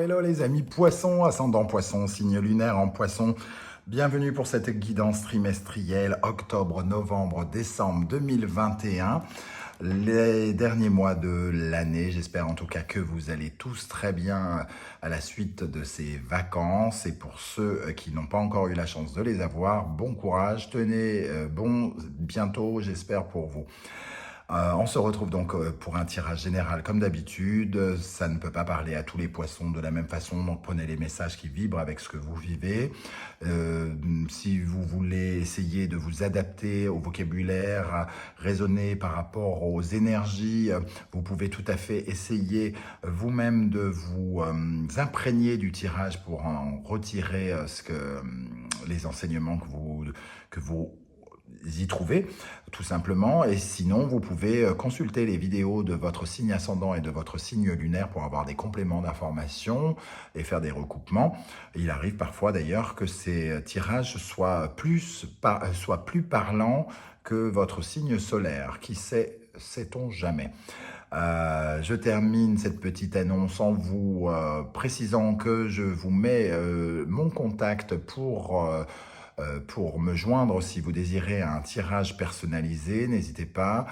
hello les amis poissons, ascendant poisson, signe lunaire en poisson. Bienvenue pour cette guidance trimestrielle octobre, novembre, décembre 2021. Les derniers mois de l'année, j'espère en tout cas que vous allez tous très bien à la suite de ces vacances. Et pour ceux qui n'ont pas encore eu la chance de les avoir, bon courage, tenez bon bientôt, j'espère pour vous. On se retrouve donc pour un tirage général comme d'habitude. Ça ne peut pas parler à tous les poissons de la même façon, donc prenez les messages qui vibrent avec ce que vous vivez. Si vous voulez essayer de vous adapter au vocabulaire, raisonner par rapport aux énergies, vous pouvez tout à fait essayer vous-même de vous imprégner du tirage pour en retirer les enseignements que vous y trouver, tout simplement. Et sinon, vous pouvez consulter les vidéos de votre signe ascendant et de votre signe lunaire pour avoir des compléments d'informations et faire des recoupements. Il arrive parfois d'ailleurs que ces tirages soient plus parlants que votre signe solaire. Qui sait, sait-on jamais. Je termine cette petite annonce en vous précisant que je vous mets mon contact pour me joindre si vous désirez un tirage personnalisé. N'hésitez pas.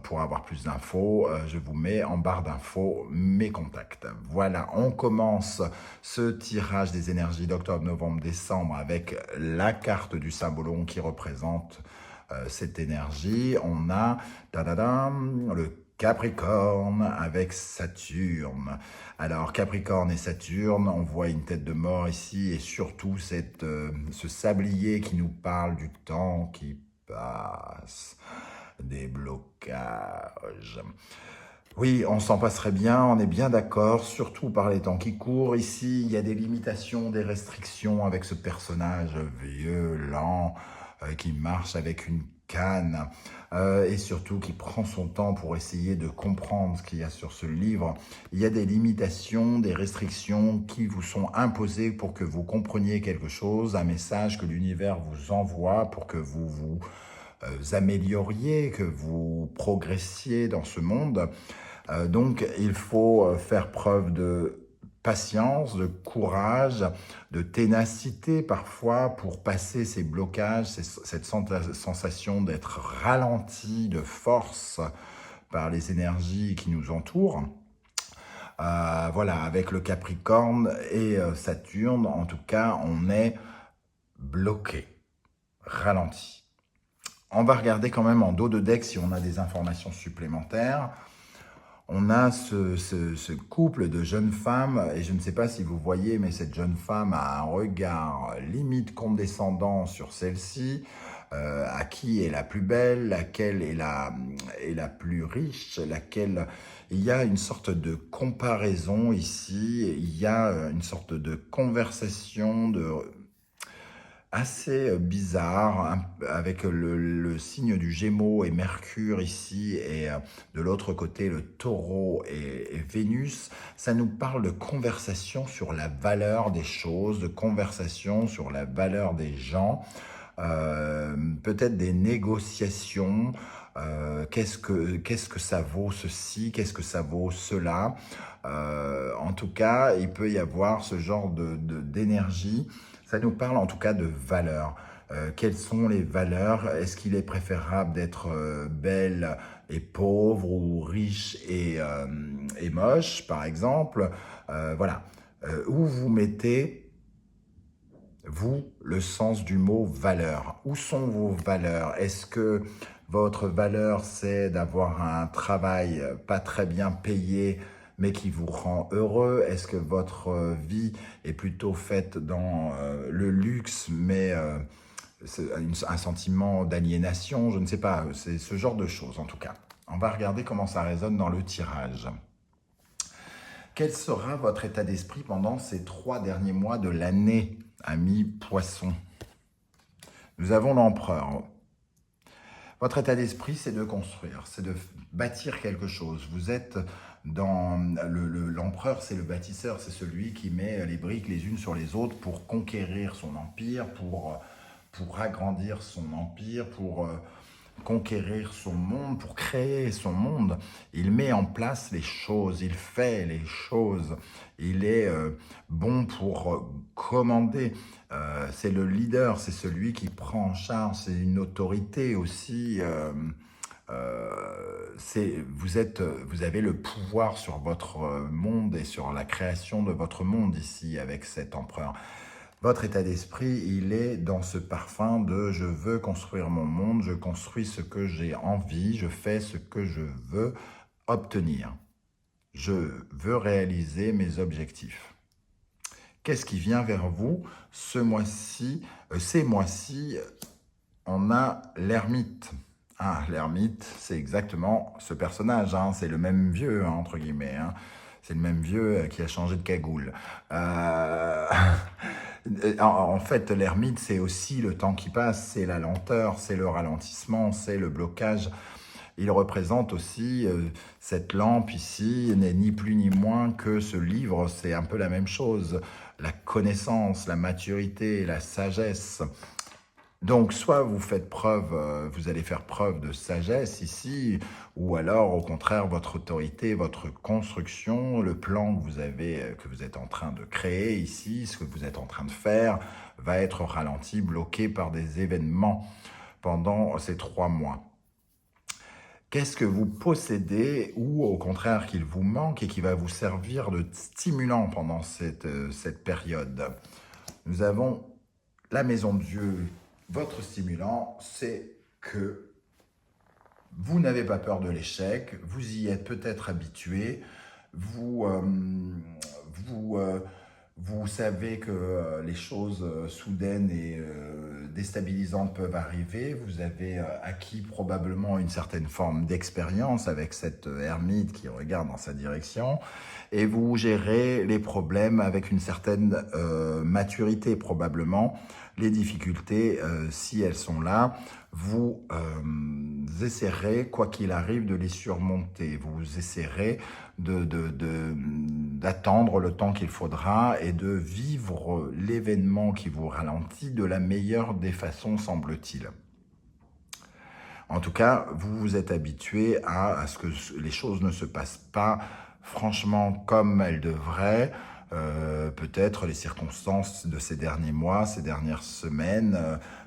Pour avoir plus d'infos, je vous mets en barre d'infos mes contacts. Voilà, on commence ce tirage des énergies d'octobre, novembre, décembre avec la carte du symbolon qui représente cette énergie. On a le Capricorne avec Saturne. Alors Capricorne et Saturne, on voit une tête de mort ici et surtout ce sablier qui nous parle du temps qui passe, des blocages. Oui, on s'en passerait bien, on est bien d'accord, surtout par les temps qui courent. Ici, il y a des limitations, des restrictions avec ce personnage violent qui marche avec une canne et surtout qui prend son temps pour essayer de comprendre ce qu'il y a sur ce livre. Il y a des limitations, des restrictions qui vous sont imposées pour que vous compreniez quelque chose, un message que l'univers vous envoie pour que vous vous amélioriez, que vous progressiez dans ce monde. Donc, il faut faire preuve de patience, de courage, de ténacité parfois pour passer ces blocages, cette sensation d'être ralenti de force par les énergies qui nous entourent. Voilà, avec le Capricorne et Saturne, en tout cas, on est bloqué, ralenti. On va regarder quand même en dos de deck si on a des informations supplémentaires. On a ce couple de jeunes femmes, et je ne sais pas si vous voyez, mais cette jeune femme a un regard limite condescendant sur celle-ci, à qui est la plus belle, laquelle est la plus riche, laquelle... Il y a une sorte de comparaison ici, il y a une sorte de conversation assez bizarre, avec le signe du Gémeaux et Mercure ici, et de l'autre côté le Taureau et Vénus. Ça nous parle de conversation sur la valeur des choses, de conversation sur la valeur des gens, peut-être des négociations. Qu'est-ce que ça vaut ceci, qu'est-ce que ça vaut cela. En tout cas, il peut y avoir ce genre d'énergie. Ça nous parle en tout cas de valeurs. Quelles sont les valeurs? Est-ce qu'il est préférable d'être belle et pauvre ou riche et moche, par exemple? Voilà. Où vous mettez, vous, le sens du mot valeur? Où sont vos valeurs? Est-ce que votre valeur, c'est d'avoir un travail pas très bien payé, mais qui vous rend heureux? Est-ce que votre vie est plutôt faite dans le luxe, mais un sentiment d'aliénation? Je ne sais pas, c'est ce genre de choses en tout cas. On va regarder comment ça résonne dans le tirage. Quel sera votre état d'esprit pendant ces 3 derniers mois de l'année, amis poissons? Nous avons l'empereur. Votre état d'esprit, c'est de construire, c'est de bâtir quelque chose. Vous êtes dans... L'empereur, c'est le bâtisseur, c'est celui qui met les briques les unes sur les autres pour conquérir son empire, pour agrandir son empire, pour conquérir son monde, pour créer son monde. Il met en place les choses, il fait les choses. Il est bon pour commander. C'est le leader, c'est celui qui prend en charge, c'est une autorité aussi. Vous avez le pouvoir sur votre monde et sur la création de votre monde ici avec cet empereur. Votre état d'esprit, il est dans ce parfum de je veux construire mon monde, je construis ce que j'ai envie, je fais ce que je veux obtenir. Je veux réaliser mes objectifs. Qu'est-ce qui vient vers vous ce mois-ci? Ces mois-ci, on a l'ermite. Ah, l'ermite, c'est exactement ce personnage, hein. C'est le même vieux, hein, entre guillemets, hein. C'est le même vieux qui a changé de cagoule. En fait, l'ermite, c'est aussi le temps qui passe, c'est la lenteur, c'est le ralentissement, c'est le blocage. Il représente aussi cette lampe ici, n'est ni plus ni moins que ce livre, c'est un peu la même chose. La connaissance, la maturité, la sagesse. Donc, soit vous faites preuve, vous allez faire preuve de sagesse ici, ou alors, au contraire, votre autorité, votre construction, le plan que vous êtes en train de créer ici, ce que vous êtes en train de faire, va être ralenti, bloqué par des événements pendant ces 3 mois. Qu'est-ce que vous possédez ou au contraire qu'il vous manque et qui va vous servir de stimulant pendant cette période? Nous avons la maison de Dieu. Votre stimulant, c'est que vous n'avez pas peur de l'échec, vous y êtes peut-être habitué, vous savez que les choses soudaines et déstabilisantes peuvent arriver. Vous avez acquis probablement une certaine forme d'expérience avec cette ermite qui regarde dans sa direction. Et vous gérez les problèmes avec une certaine maturité probablement. Les difficultés, si elles sont là, vous essaierez, quoi qu'il arrive, de les surmonter. Vous essaierez d'attendre le temps qu'il faudra et de vivre l'événement qui vous ralentit de la meilleure des façons, semble-t-il. En tout cas, vous vous êtes habitué à ce que les choses ne se passent pas franchement comme elles devraient. Peut-être les circonstances de ces derniers mois, ces dernières semaines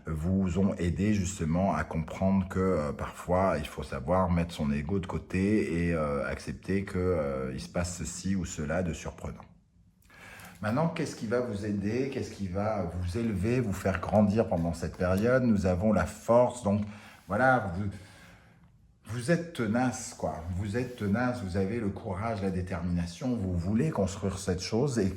vous ont aidé justement à comprendre que parfois il faut savoir mettre son ego de côté et accepter qu'il se passe ceci ou cela de surprenant. Maintenant, qu'est-ce qui va vous aider? Qu'est-ce qui va vous élever, vous faire grandir pendant cette période? Nous avons la force, donc voilà, vous êtes tenace, quoi. Vous êtes tenace, vous avez le courage, la détermination, vous voulez construire cette chose et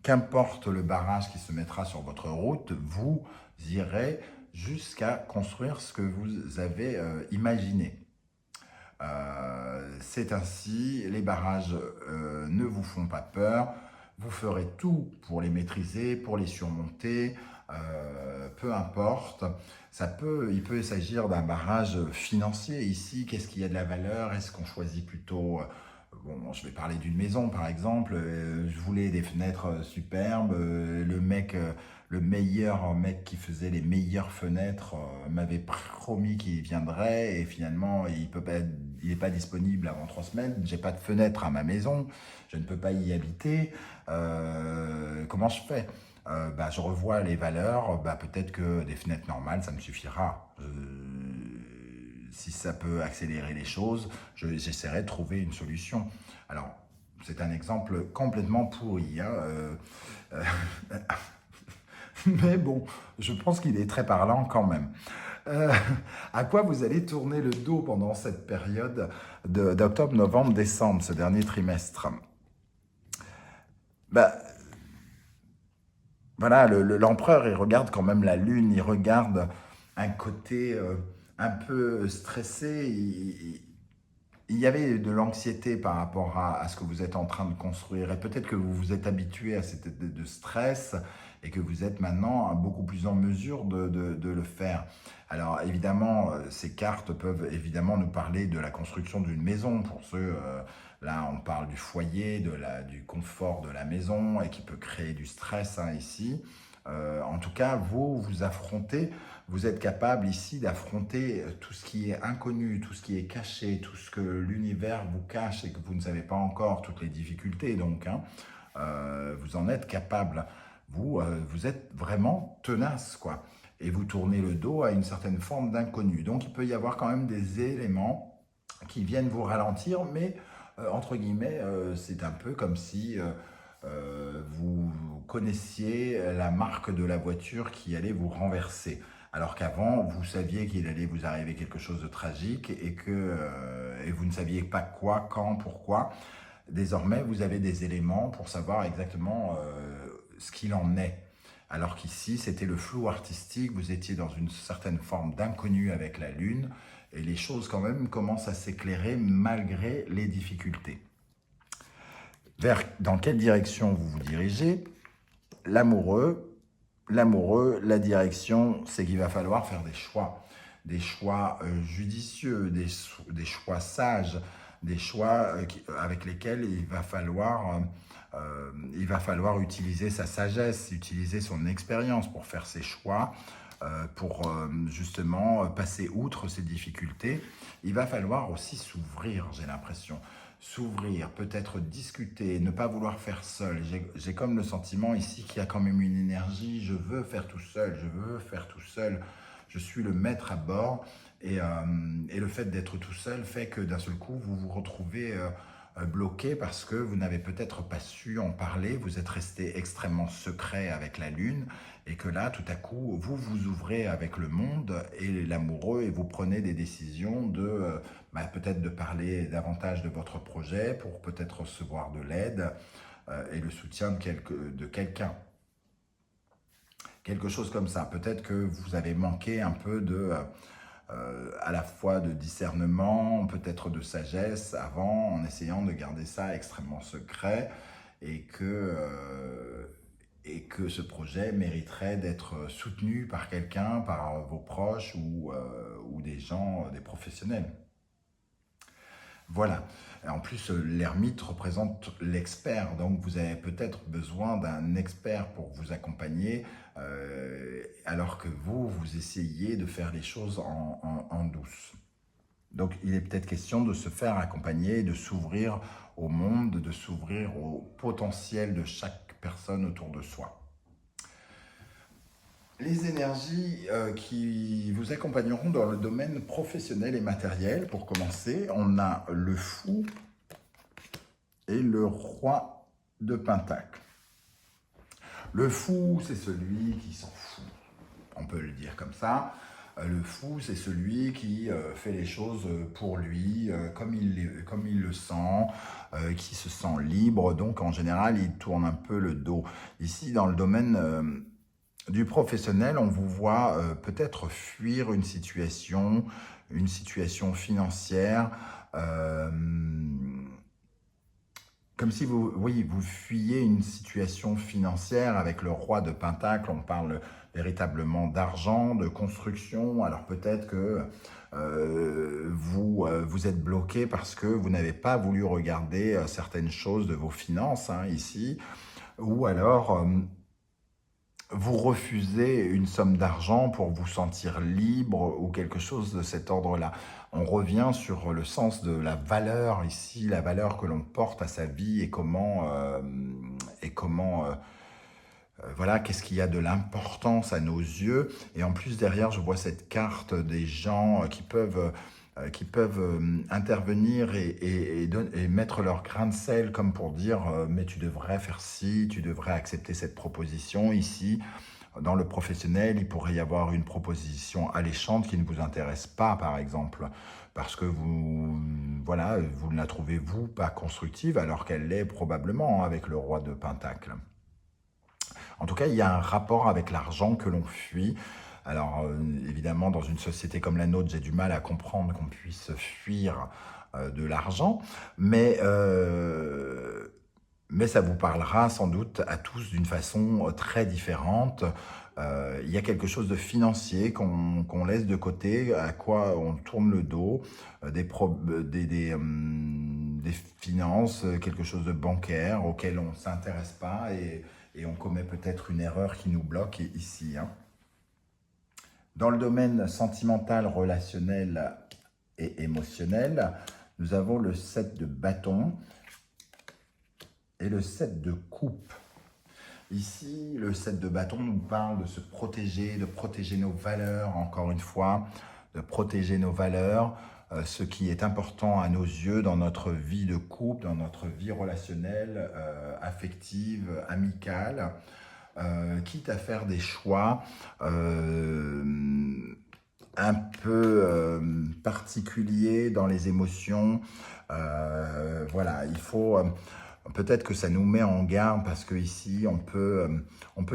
qu'importe le barrage qui se mettra sur votre route, vous irez jusqu'à construire ce que vous avez imaginé. C'est ainsi, les barrages ne vous font pas peur, vous ferez tout pour les maîtriser, pour les surmonter, peu importe. Il peut s'agir d'un barrage financier ici. Qu'est-ce qui a de la valeur? Est-ce qu'on choisit plutôt... Bon, je vais parler d'une maison par exemple. Je voulais des fenêtres superbes. Le meilleur mec qui faisait les meilleures fenêtres m'avait promis qu'il viendrait et finalement il n'est pas disponible avant 3 semaines. J'ai pas de fenêtre à ma maison. Je ne peux pas y habiter. Comment je fais? Je revois les valeurs, peut-être que des fenêtres normales, ça me suffira. Si ça peut accélérer les choses, j'essaierai de trouver une solution. Alors, c'est un exemple complètement pourri, hein, mais bon, je pense qu'il est très parlant quand même. À quoi vous allez tourner le dos pendant cette période d'octobre, novembre, décembre, ce dernier trimestre? Voilà, l'empereur, il regarde quand même la lune, il regarde un côté un peu stressé. Il y avait de l'anxiété par rapport à ce que vous êtes en train de construire. Et peut-être que vous vous êtes habitué à cet état de stress et que vous êtes maintenant beaucoup plus en mesure de le faire. Alors évidemment, ces cartes peuvent évidemment nous parler de la construction d'une maison. Pour ceux, là on parle du foyer, du confort de la maison et qui peut créer du stress ici. En tout cas, vous affrontez, vous êtes capable ici d'affronter tout ce qui est inconnu, tout ce qui est caché, tout ce que l'univers vous cache et que vous ne savez pas encore, toutes les difficultés donc, hein, vous en êtes capable. Vous êtes vraiment tenace, quoi. Et vous tournez le dos à une certaine forme d'inconnu. Donc il peut y avoir quand même des éléments qui viennent vous ralentir, mais entre guillemets, c'est un peu comme si vous connaissiez la marque de la voiture qui allait vous renverser. Alors qu'avant, vous saviez qu'il allait vous arriver quelque chose de tragique et vous ne saviez pas quoi, quand, pourquoi. Désormais, vous avez des éléments pour savoir exactement ce qu'il en est. Alors qu'ici, c'était le flou artistique, vous étiez dans une certaine forme d'inconnu avec la Lune, et les choses quand même commencent à s'éclairer malgré les difficultés. Dans quelle direction vous vous dirigez? L'amoureux, la direction, c'est qu'il va falloir faire des choix judicieux, des choix sages, des choix avec lesquels il va falloir utiliser sa sagesse, utiliser son expérience pour faire ses choix, pour justement passer outre ces difficultés. Il va falloir aussi s'ouvrir, j'ai l'impression. S'ouvrir, peut-être discuter, ne pas vouloir faire seul. J'ai comme le sentiment ici qu'il y a quand même une énergie, je veux faire tout seul, je suis le maître à bord. Et le fait d'être tout seul fait que d'un seul coup, vous vous retrouvez bloqué parce que vous n'avez peut-être pas su en parler, vous êtes resté extrêmement secret avec la Lune et que là, tout à coup, vous vous ouvrez avec le monde et l'amoureux et vous prenez des décisions de peut-être de parler davantage de votre projet pour peut-être recevoir de l'aide et le soutien de quelqu'un. Quelque chose comme ça. Peut-être que vous avez manqué un peu à la fois de discernement, peut-être de sagesse avant, en essayant de garder ça extrêmement secret et que ce projet mériterait d'être soutenu par quelqu'un, par vos proches ou des gens, des professionnels. Voilà. En plus, l'ermite représente l'expert, donc vous avez peut-être besoin d'un expert pour vous accompagner, alors que vous essayez de faire les choses en douce. Donc, il est peut-être question de se faire accompagner, de s'ouvrir au monde, de s'ouvrir au potentiel de chaque personne autour de soi. Les énergies qui vous accompagneront dans le domaine professionnel et matériel, pour commencer, on a le fou et le roi de Pentacle. Le fou, c'est celui qui s'en fout, on peut le dire comme ça. Le fou, c'est celui qui fait les choses pour lui, comme il le sent, qui se sent libre. Donc, en général, il tourne un peu le dos. Ici, dans le domaine du professionnel, on vous voit peut-être fuir une situation financière, comme si vous fuyiez une situation financière avec le roi de Pentacle. On parle véritablement d'argent, de construction. Alors peut-être que vous êtes bloqué parce que vous n'avez pas voulu regarder certaines choses de vos finances, hein, ici, ou alors vous refusez une somme d'argent pour vous sentir libre ou quelque chose de cet ordre-là. On revient sur le sens de la valeur ici, la valeur que l'on porte à sa vie et voilà, qu'est-ce qu'il y a de l'importance à nos yeux. Et en plus, derrière, je vois cette carte des gens qui peuvent intervenir et mettre leur grain de sel comme pour dire mais tu devrais faire ci, tu devrais accepter cette proposition ici. Dans le professionnel, il pourrait y avoir une proposition alléchante qui ne vous intéresse pas, par exemple, parce que vous ne la trouvez, vous, pas constructive, alors qu'elle l'est probablement avec le roi de Pentacle. En tout cas, il y a un rapport avec l'argent que l'on fuit. Alors, évidemment, dans une société comme la nôtre, j'ai du mal à comprendre qu'on puisse fuir de l'argent, mais ça vous parlera sans doute à tous d'une façon très différente. Il y a quelque chose de financier qu'on laisse de côté, à quoi on tourne le dos, des finances, quelque chose de bancaire auquel on ne s'intéresse pas et on commet peut-être une erreur qui nous bloque ici, hein. Dans le domaine sentimental, relationnel et émotionnel, nous avons le 7 de bâton et le 7 de coupe. Ici, le 7 de bâton nous parle de se protéger, de protéger nos valeurs, encore une fois, de protéger nos valeurs, ce qui est important à nos yeux dans notre vie de couple, dans notre vie relationnelle, affective, amicale, quitte à faire des choix un peu particuliers dans les émotions. Voilà, il faut... peut-être que ça nous met en garde parce qu'ici, on peut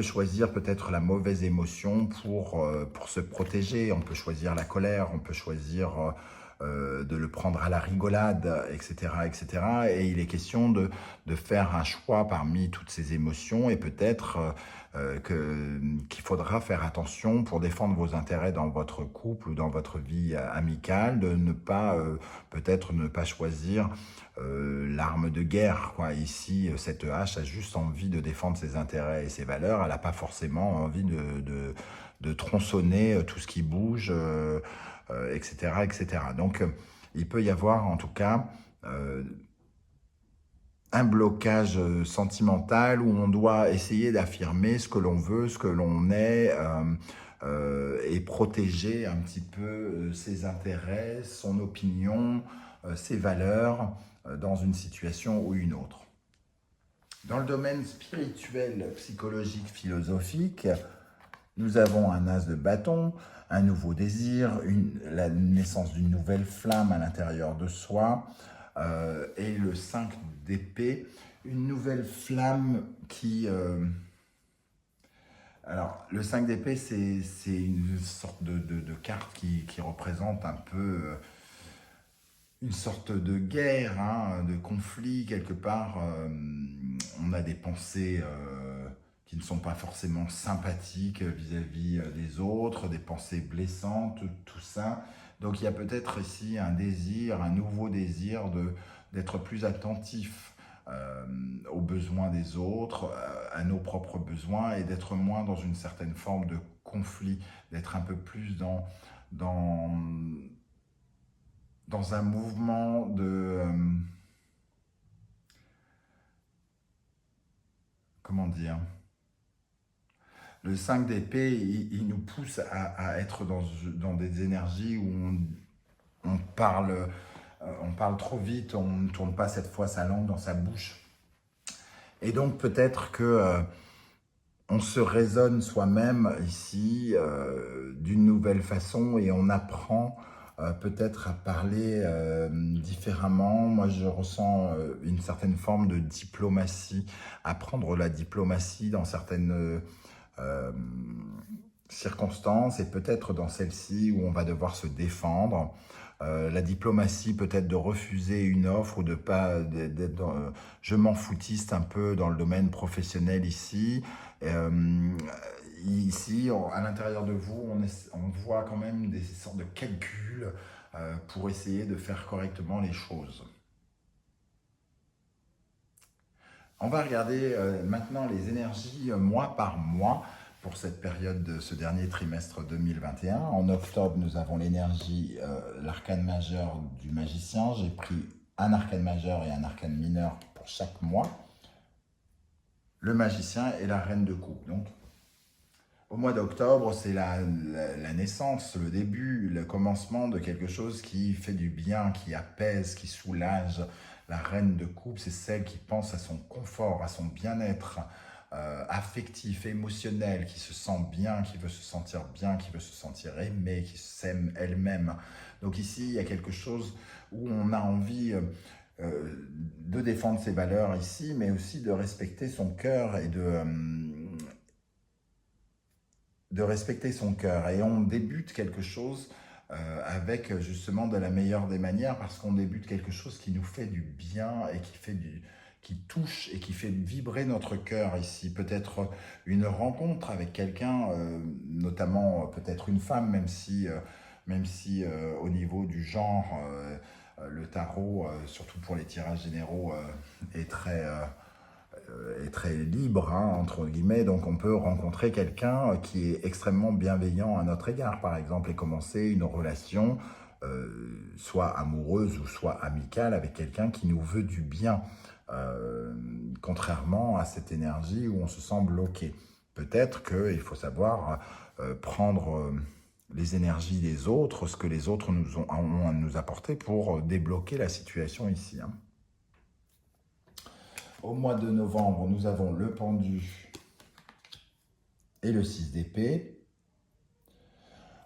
choisir peut-être la mauvaise émotion pour se protéger. On peut choisir la colère, on peut choisir de le prendre à la rigolade, etc., etc. Et il est question de faire un choix parmi toutes ces émotions et peut-être qu'il faudra faire attention pour défendre vos intérêts dans votre couple ou dans votre vie amicale, de ne pas, peut-être ne pas choisir l'arme de guerre, quoi. Ici, cette hache a juste envie de défendre ses intérêts et ses valeurs. Elle n'a pas forcément envie de tronçonner tout ce qui bouge, etc., etc. Donc, il peut y avoir en tout cas un blocage sentimental où on doit essayer d'affirmer ce que l'on veut, ce que l'on est, et protéger un petit peu ses intérêts, son opinion, ses valeurs dans une situation ou une autre. Dans le domaine spirituel, psychologique, philosophique, nous avons un as de bâton, un nouveau désir, la naissance d'une nouvelle flamme à l'intérieur de soi, et le 5 d'épée, une nouvelle flamme qui... alors, le 5 d'épée, c'est une sorte de carte qui représente un peu une sorte de guerre, hein, de conflit quelque part. On a des pensées qui ne sont pas forcément sympathiques vis-à-vis des autres, des pensées blessantes, tout ça. Donc il y a peut-être ici un désir, un nouveau désir d'être plus attentif aux besoins des autres, à nos propres besoins, et d'être moins dans une certaine forme de conflit, d'être un peu plus dans un mouvement de... comment dire? Le 5 d'épée, il nous pousse à être dans des énergies où on parle trop vite, on ne tourne pas cette fois sa langue dans sa bouche. Et donc peut-être que on se raisonne soi-même ici d'une nouvelle façon et on apprend peut-être à parler différemment. Moi, je ressens une certaine forme de diplomatie, apprendre la diplomatie dans certaines circonstances et peut-être dans celle-ci où on va devoir se défendre. La diplomatie peut-être de refuser une offre ou de pas d'être je m'en foutiste un peu dans le domaine professionnel ici. Ici, à l'intérieur de vous, on voit quand même des sortes de calculs pour essayer de faire correctement les choses. On va regarder maintenant les énergies mois par mois pour cette période de ce dernier trimestre 2021. En octobre, nous avons l'énergie, l'arcane majeur du magicien. J'ai pris un arcane majeur et un arcane mineur pour chaque mois. Le magicien et la reine de coupe. Donc, au mois d'octobre, c'est la naissance, le début, le commencement de quelque chose qui fait du bien, qui apaise, qui soulage. La reine de coupe, c'est celle qui pense à son confort, à son bien-être affectif, émotionnel, qui se sent bien, qui veut se sentir bien, qui veut se sentir aimée, qui s'aime elle-même. Donc ici, il y a quelque chose où on a envie de défendre ses valeurs ici, mais aussi de respecter son cœur et de respecter son cœur. Et on débute quelque chose avec justement de la meilleure des manières, parce qu'on débute quelque chose qui nous fait du bien et qui touche et qui fait vibrer notre cœur ici. Peut-être une rencontre avec quelqu'un, notamment peut-être une femme, même si au niveau du genre, le tarot, surtout pour les tirages généraux, est très est très libre, hein, entre guillemets, donc on peut rencontrer quelqu'un qui est extrêmement bienveillant à notre égard, par exemple, et commencer une relation, soit amoureuse ou soit amicale, avec quelqu'un qui nous veut du bien, contrairement à cette énergie où on se sent bloqué. Peut-être qu'il faut savoir prendre les énergies des autres, ce que les autres ont à nous apporter pour débloquer la situation ici, hein. Au mois de novembre, nous avons le pendu et le 6 d'épée.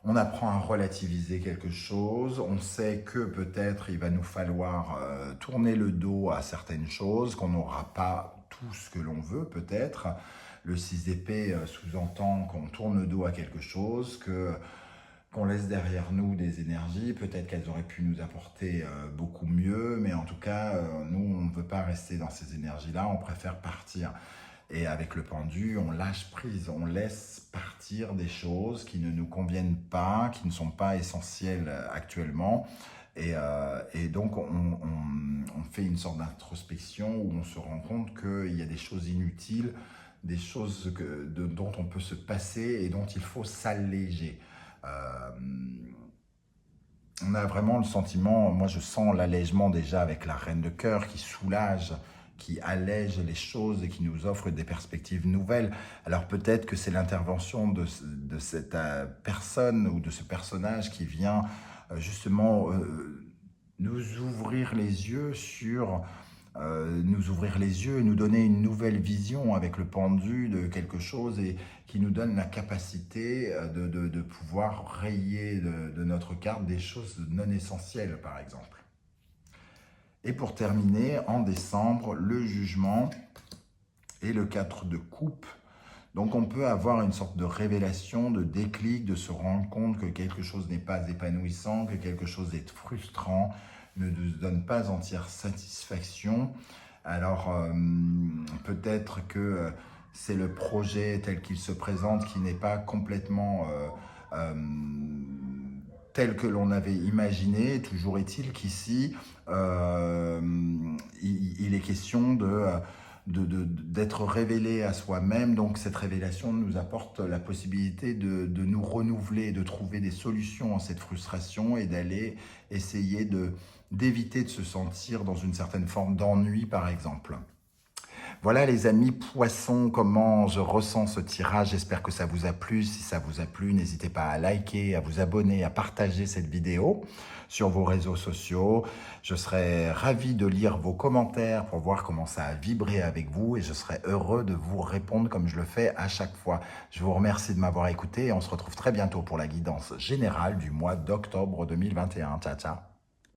On apprend à relativiser quelque chose. On sait que peut-être il va nous falloir tourner le dos à certaines choses, qu'on n'aura pas tout ce que l'on veut peut-être. Le 6 d'épée sous-entend qu'on tourne le dos à quelque chose, qu'on laisse derrière nous des énergies, peut-être qu'elles auraient pu nous apporter beaucoup mieux, mais en tout cas, nous, on ne veut pas rester dans ces énergies-là, on préfère partir. Et avec le pendu, on lâche prise, on laisse partir des choses qui ne nous conviennent pas, qui ne sont pas essentielles actuellement. Et donc, on fait une sorte d'introspection où on se rend compte qu'il y a des choses inutiles, des choses dont on peut se passer et dont il faut s'alléger. On a vraiment le sentiment, moi je sens l'allègement déjà avec la reine de cœur qui soulage, qui allège les choses et qui nous offre des perspectives nouvelles. Alors peut-être que c'est l'intervention de cette personne ou de ce personnage qui vient justement nous ouvrir les yeux sur... nous ouvrir les yeux et nous donner une nouvelle vision avec le pendu de quelque chose et qui nous donne la capacité de pouvoir rayer de notre carte des choses non essentielles, par exemple. Et pour terminer, en décembre, le jugement et le 4 de coupe. Donc on peut avoir une sorte de révélation, de déclic, de se rendre compte que quelque chose n'est pas épanouissant, que quelque chose est frustrant, ne nous donne pas entière satisfaction. Alors peut-être que c'est le projet tel qu'il se présente qui n'est pas complètement tel que l'on avait imaginé. Toujours est-il qu'ici, il est question d'être révélé à soi-même. Donc cette révélation nous apporte la possibilité de nous renouveler, de trouver des solutions à cette frustration et d'aller essayer d'éviter de se sentir dans une certaine forme d'ennui, par exemple. Voilà les amis poissons, comment je ressens ce tirage. J'espère que ça vous a plu. Si ça vous a plu, n'hésitez pas à liker, à vous abonner, à partager cette vidéo sur vos réseaux sociaux. Je serai ravi de lire vos commentaires pour voir comment ça a vibré avec vous et je serai heureux de vous répondre comme je le fais à chaque fois. Je vous remercie de m'avoir écouté et on se retrouve très bientôt pour la guidance générale du mois d'octobre 2021. Ciao, ciao.